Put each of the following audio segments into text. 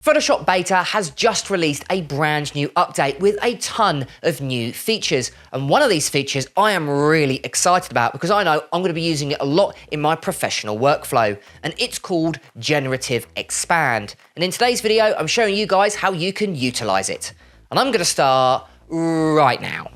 Photoshop Beta has just released a brand new update with a ton of new features. And one of these features I am really excited about because I know I'm going to be using it a lot in my professional workflow. And it's called Generative Expand. And in today's video, I'm showing you guys how you can utilize it. And I'm going to start right now.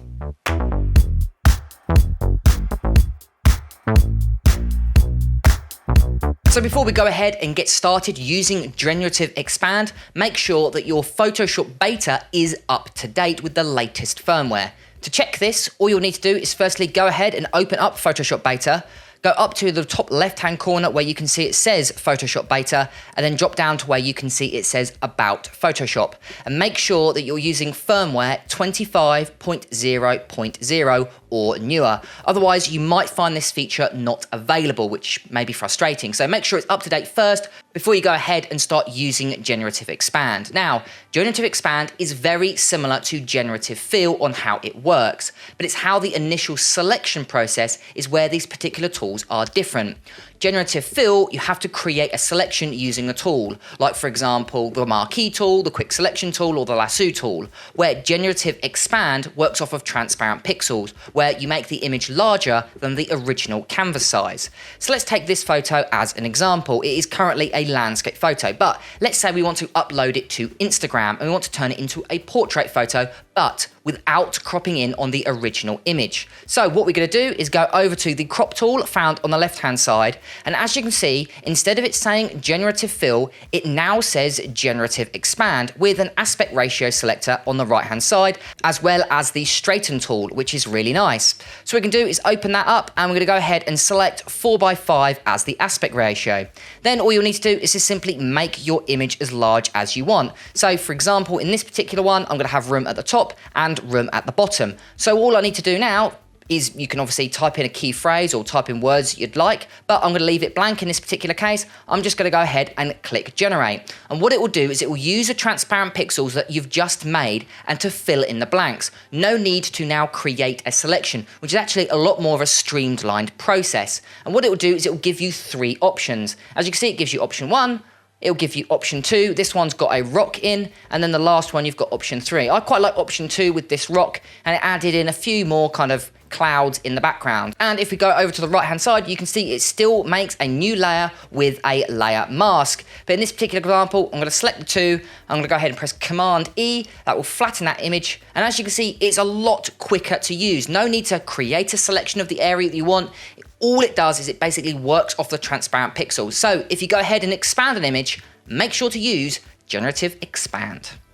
So before we go ahead and get started using Generative Expand, make sure that your Photoshop Beta is up to date with the latest firmware. To check this, all you'll need to do is firstly go ahead and open up Photoshop Beta, go up to the top left-hand corner where you can see it says Photoshop Beta, and then drop down to where you can see it says About Photoshop. And make sure that you're using firmware 25.0.0 or newer. Otherwise, you might find this feature not available, which may be frustrating. So make sure it's up to date first before you go ahead and start using Generative Expand. Now, Generative Expand is very similar to Generative Fill on how it works, but it's how the initial selection process is where these particular tools are different. Generative Fill, you have to create a selection using a tool, like for example, the Marquee tool, the Quick Selection tool, or the Lasso tool, where Generative Expand works off of transparent pixels, where you make the image larger than the original canvas size. So let's take this photo as an example. It is currently a landscape photo, but let's say we want to upload it to Instagram and we want to turn it into a portrait photo, but without cropping in on the original image. So what we're going to do is go over to the crop tool found on the left-hand side, and as you can see, instead of it saying Generative Fill, it now says Generative Expand with an aspect ratio selector on the right-hand side, as well as the Straighten tool, which is really nice. So what we can do is open that up, and we're going to go ahead and select 4:5 as the aspect ratio. Then all you'll need to do is just simply make your image as large as you want. So for example, in this particular one, I'm going to have room at the top and room at the bottom. So all I need to do now is you can obviously type in a key phrase or type in words you'd like, but I'm going to leave it blank in this particular case. I'm just going to go ahead and click generate. And what it will do is it will use the transparent pixels that you've just made and to fill in the blanks. No need to now create a selection, which is actually a lot more of a streamlined process. And what it will do is it will give you 3 options. As you can see, it gives you option 1, it'll give you option 2, this one's got a rock in, and then the last one you've got option 3. I quite like option 2 with this rock, and it added in a few more kind of clouds in the background. And if we go over to the right hand side, you can see it still makes a new layer with a layer mask. But in this particular example, I'm going to select the 2, I'm going to go ahead and press Command E, that will flatten that image. And as you can see, it's a lot quicker to use. No need to create a selection of the area that you want. All it does is it basically works off the transparent pixels. So if you go ahead and expand an image, make sure to use Generative Expand.